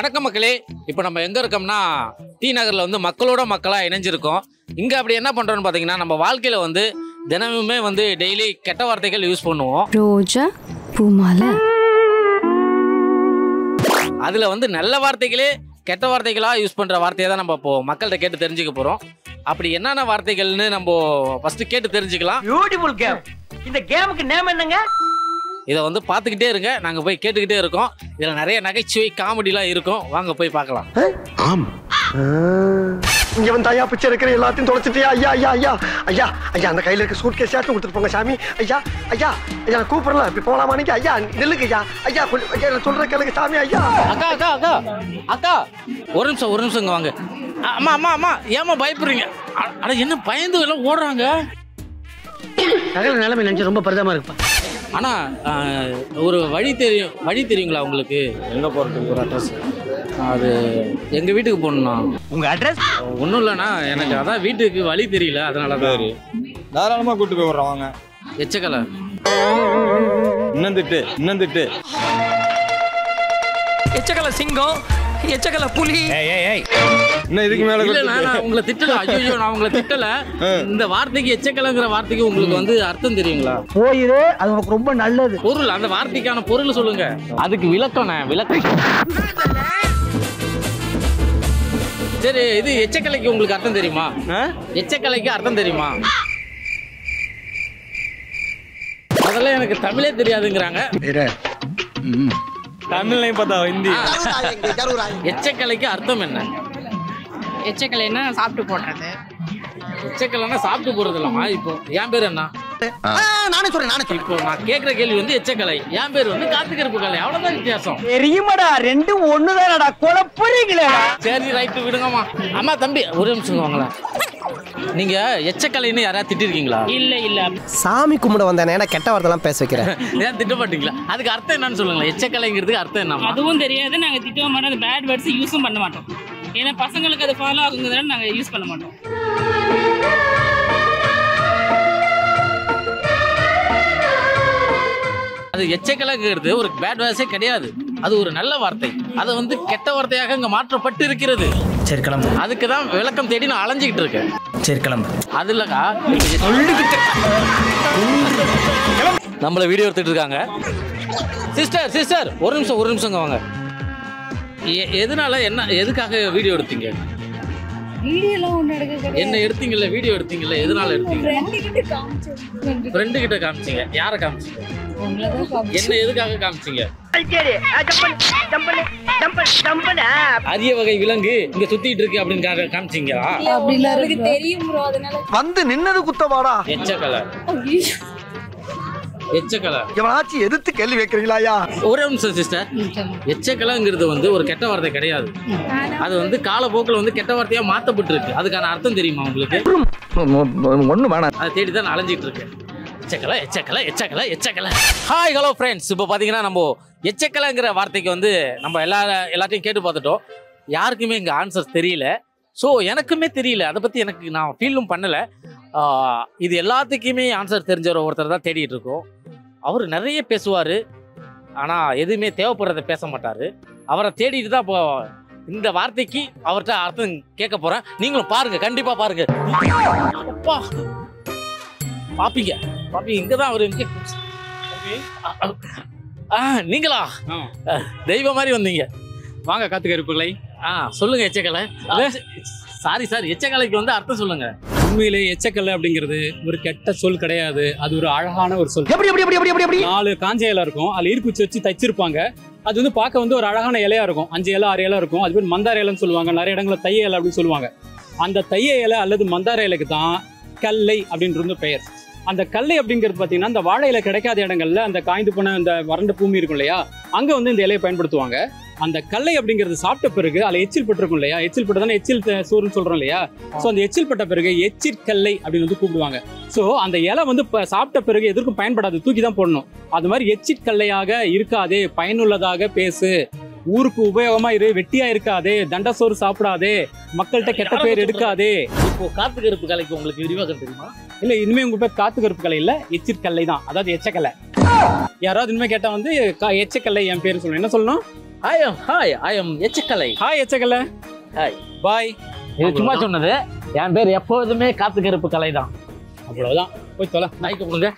வணக்கம் மக்களே. இப்போ நம்ம எங்கே இருக்கோம்னா டி நகரில் வந்து மக்களோட மக்களாக இணைஞ்சிருக்கோம். இங்கே அப்படி என்ன பண்ணுறோன்னு பார்த்தீங்கன்னா, நம்ம வாழ்க்கையில் வந்து தினமுமே வந்து டெய்லி கெட்ட வார்த்தைகள் யூஸ் பண்ணுவோம். ரோஜா பூமாலை. அதில் வந்து நல்ல வார்த்தைகளே கெட்ட வார்த்தைகளாக யூஸ் பண்ணுற வார்த்தையை தான் நம்ம இப்போ மக்கள்கிட்ட கேட்டு தெரிஞ்சுக்க போகிறோம். அப்படி என்னென்ன வார்த்தைகள்னு நம்ம ஃபஸ்ட்டு கேட்டு தெரிஞ்சுக்கலாம். Beautiful game. இந்த கேமுக்கு நேம் என்னங்க? இதை வந்து பார்த்துக்கிட்டே இருங்க, நாங்கள் போய் கேட்டுக்கிட்டே இருக்கோம். இதில் நிறைய நகைச்சுவை காமெடிலாம் இருக்கும், வாங்க போய் பார்க்கலாம். ஆம், இங்க வந்து ஐயா பிச்சை இருக்கிற எல்லாத்தையும் தொலைச்சிட்டியா? ஐயா ஐயா ஐயா ஐயா ஐயா அந்த கையில இருக்க சூட் கேஸ் யாச்சும் கொடுத்துட்டு போங்க சாமி. ஐயா ஐயா ஐயா கூப்பிடலாம், இப்படி போகலாமா? நீங்க ஐயா நெல்லுக்கு ஐயா ஐயா ஐயா சொல்ற கேளுங்க சாமி. ஐயா அக்கா அக்கா அக்கா அக்கா ஒரு நிமிஷம் இங்கே வாங்க. அம்மா அம்மா அம்மா ஏமா பயப்படுறீங்க? அட என்ன பயந்து எல்லாம் ஓடுறாங்க? நகர நிலைமை நினைச்சு ரொம்ப பரிதமா இருப்பா. ஆனால் ஒரு வழி தெரியுங்களா உங்களுக்கு? எங்கே போகிறதுக்கு ஒரு அட்ரஸ்? அது எங்கள் வீட்டுக்கு போகணுண்ணா. உங்க அட்ரஸ்? ஒன்றும் இல்லைண்ணா, எனக்கு அதான் வீட்டுக்கு வழி தெரியல, அதனால தான். தாராளமாக கூட்டு போய் விடுறோம் வாங்க. எச்சக்கலை இன்னும் திட்டு எச்சக்கல சிங்கம், எச்சக்கல புலி. இன்னும் இதுக்கு மேல இல்லைண்ணா, நான் உங்களை திட்டல. ஐயோ, நான் உங்களை திட்டல. இந்த வார்த்தைக்கு எச்சக்கலைங்கிற வார்த்தைக்கு உங்களுக்கு வந்து அர்த்தம் தெரியுங்களா? போயிரு, அது உனக்கு ரொம்ப நல்லது. பொருள், அந்த வார்த்தைக்கான பொருள் சொல்லுங்க. அதுக்கு விளக்கம். சரி, இது எச்சக்கலைக்கு உங்களுக்கு அர்த்தம் தெரியுமா? எச்சக்கலைக்கு அர்த்தம் தெரியுமா? அதெல்லாம் எனக்கு தமிழே தெரியாதுங்கிறாங்க. தமிழ்லையும் பார்த்தா ஹிந்தி. எச்சக்கலைக்கு அர்த்தம் என்ன? எச்சக்கலைன்னா சாப்பிட்டு போடுறது. எச்சக்கலைன்னா சாப்பிட்டு போறது இல்லம்மா. இப்போ என் பேர் என்ன? நானே சொல்றேன். இப்போ நான் கேட்கிற கேள்வி வந்து எச்சக்கலை, என் பேர் வந்து காத்துக்கருப்பு கலை. அவ்வளவுதான் வித்தியாசம். தெரியுமாடா, ரெண்டும் ஒண்ணுதானடா. குழப்பறீங்களா? சரி, ரைட்டு, விடுங்கம்மா. அம்மா தம்பி ஒரு நிமிஷம் வாங்களேன். நீங்க எச்சக்கலைன்னு யாராவது திட்டிருக்கீங்களா? இல்ல சாமி கும்பிட வந்தேன், ஏன்னா கெட்ட வார்த்தைலாம் பேச வைக்கிறேன். ஏன் திட்ட மாட்டீங்களா? அதுக்கு அர்த்தம் என்னன்னு சொல்லுங்களேன். எச்சக்கலைங்கிறதுக்கு அர்த்தம் என்ன? அதுவும் தெரியாது. நாங்க திட்டவும் மாட்டோம், அந்த பேட் வேர்ட்ஸ் யூஸும் பண்ண மாட்டோம். ஏன்னா பசங்களுக்கு அது ஃபாலோ ஆகுங்கிறதால நாங்க யூஸ் பண்ண மாட்டோம். அது எச்சக்கலைங்கிறது ஒரு பேட் வேர்ட்ஸே கிடையாது. அது ஒரு நல்ல வார்த்தை. அது வந்து கெட்ட வார்த்தையாக இங்க மாற்றப்பட்டு இருக்கிறது. சரி கிளம்பு. அதுக்கு தான் விளக்கம் தேடி நான் அலைஞ்சிக்கிட்டு இருக்கேன். சரி கிளம்பு. அது இல்லக்கா, நம்மள வீடியோ எடுத்துட்டு இருக்காங்க. சிஸ்டர் ஒரு நிமிஷம் வாங்க. எதனால எதுக்காக வீடியோ எடுத்தீங்க? என்ன எடுத்தீங்கல்ல, வீடியோ எடுத்தீங்கல்ல, எதனால எடுத்தீங்க? ஃப்ரெண்டு கிட்ட காமிச்சீங்க. யாரை காமிச்சீங்க? என்ன எதுக்காக காமிச்சீங்க? அரிய வகை விலங்கு இங்க சுத்திட்டு இருக்கு அப்படின்னு காமிச்சீங்களா? வந்து நின்னது குத்தவாடா. எச்சக்கலை எவனாச்சும் எதிர்த்து கேள்வி வைக்கிறீங்களா? ஒரே நிமிஷம் சிஸ்டர். எச்சக்கலைங்கிறது வந்து ஒரு கெட்ட வார்த்தை கிடையாது. அது வந்து காலப்போக்கில் வந்து கெட்ட வார்த்தையா மாத்தப்பட்டு இருக்கு. அதுக்கான அர்த்தம் தெரியுமா உங்களுக்கு? ஒண்ணு வேணாம். அதை தேடி தான் நான் அலைஞ்சிட்டு இருக்கேன். எச்சக்கலை. Hi hello friends. இப்போ பார்த்தீங்கன்னா நம்ம எச்சக்கலைங்கிற வார்த்தைக்கு வந்து நம்ம எல்லாத்தையும் கேட்டு பார்த்துட்டோம். யாருக்குமே இங்கே ஆன்சர் தெரியல. ஸோ எனக்குமே தெரியல, அதை பற்றி நான் ஃபீலும் பண்ணலை. இது எல்லாத்துக்குமே ஆன்சர் தெரிஞ்ச ஒருத்தர் தான் தேடிட்டு இருக்கோம். அவர் நிறைய பேசுவார், ஆனால் எதுவுமே தேவைப்படுறத பேச மாட்டார். அவரை தேடிட்டு தான் இப்போ இந்த வார்த்தைக்கு அவர்கிட்ட அர்த்தம் கேட்க போகிறேன். நீங்களும் பாருங்க, கண்டிப்பாக பாருங்க. அப்பா பாப்பீங்க இங்கே தான் அவர். நீங்களா? தெய்வம் மாதிரி வந்தீங்க. வாங்க காத்துக்கருப்புகளை. சொல்லுங்க. எச்சக்கலை. சாரி, எச்சக்கலைக்கு வந்து அர்த்தம் சொல்லுங்க. உண்மையிலே எச்சக்கலை அப்படிங்கிறது ஒரு கெட்ட சொல் கிடையாது. அது ஒரு அழகான ஒரு சொல். எப்படி 4 காஞ்ச இலை இருக்கும், அதில் ஈர்க்குச்சி வச்சு தைச்சிருப்பாங்க. அது வந்து பார்க்க வந்து ஒரு அழகான இலையா இருக்கும். 5 இலை 6 இலை இருக்கும். அது பேர் மந்தார இலைன்னு சொல்லுவாங்க. நிறைய இடங்களில் தைய இலை அப்படின்னு சொல்லுவாங்க. அந்த தைய இலை அல்லது மந்தார இலைக்கு தான் கல்லை அப்படின்றது பெயர். அந்த கல்லை அப்படிங்கிறது பார்த்தீங்கன்னா, இந்த வாழை இலை கிடைக்காத இடங்கள்ல அந்த காய்ந்து போன இந்த வறண்ட பூமி இருக்கும் இல்லையா, அங்கே வந்து இந்த இலையை பயன்படுத்துவாங்க. அந்த கல்லை அப்படிங்கிறது சாப்பிட்ட பிறகு அதில் எச்சில் பட்டிருக்கும் இல்லையா, எச்சில் பட்டு தானே எச்சில் சோறுன்னு சொல்கிறோம் இல்லையா. ஸோ அந்த எச்சில் பட்ட பிறகு எச்சிற்கல்லை அப்படின்னு வந்து கூப்பிடுவாங்க. ஸோ அந்த இலை வந்து சாப்பிட்ட பிறகு எதற்கும் பயன்படாது, தூக்கி தான் போடணும். அது மாதிரி எச்சிற்கல்லையாக இருக்காதே, பயனுள்ளதாக பேசு, ஊருக்கு உபயோகமா இரு, வெட்டியா இருக்காதே, தண்டசோறு சாப்பிடாதே, மக்கள்கிட்ட கெட்ட பேர் எடுக்காதே. இப்போ காத்துக்கருப்பு கலைக்கு உங்களுக்கு விரிவாக்கம் தெரியுமா? இல்ல, இனிமே உங்க பேர் காத்துக்கருப்பு கலை இல்ல, எச்சிற்கல்லை தான். அதாவது எச்சக்கலை. யாராவது இனிமே கேட்டா வந்து எச்சக்கல்லை என் பேர் சொல்லணும். என்ன சொல்லணும்? ஐ எம் எச்சக்கலை. ஹாய் எச்சக்கலை. ஹாய். பாய். இது சும்மா சொன்னது. என் பேர் எப்போதுமே காத்துக்கருப்பு கலை தான். அவ்வளவுதான். போய் தொலை. நாய்க்கு கொடுங்க.